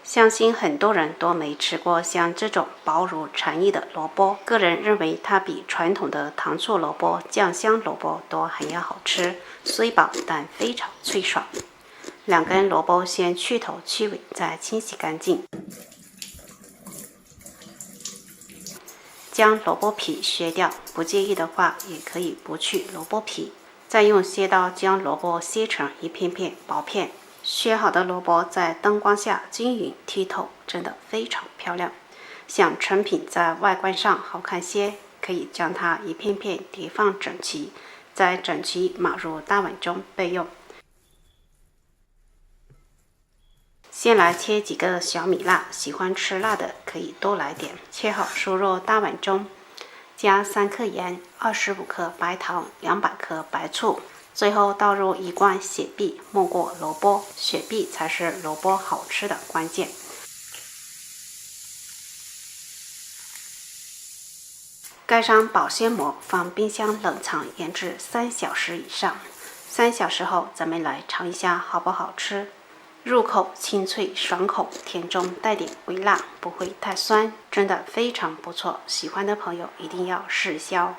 相信很多人都没吃过像这种薄如蝉翼的萝卜，个人认为它比传统的糖醋萝卜、酱香萝卜都还要好吃，虽薄但非常脆爽。2根萝卜先去头去尾，再清洗干净，将萝卜皮削掉，不介意的话也可以不去萝卜皮。再用切刀将萝卜切成一片片薄片。削好的萝卜在灯光下均匀剔透，真的非常漂亮。想成品在外观上好看些，可以将它一片片叠放整齐，再整齐码入大碗中备用。先来切几个小米辣，喜欢吃辣的可以多来点。切好输入大碗中，加3克盐、25克白糖、200克白醋。最后倒入1罐雪碧，没过萝卜，雪碧才是萝卜好吃的关键。盖上保鲜膜，放冰箱冷藏腌制3小时以上。3小时后，咱们来尝一下好不好吃。入口清脆爽口，甜中带点微辣，不会太酸，真的非常不错。喜欢的朋友一定要试一下哦。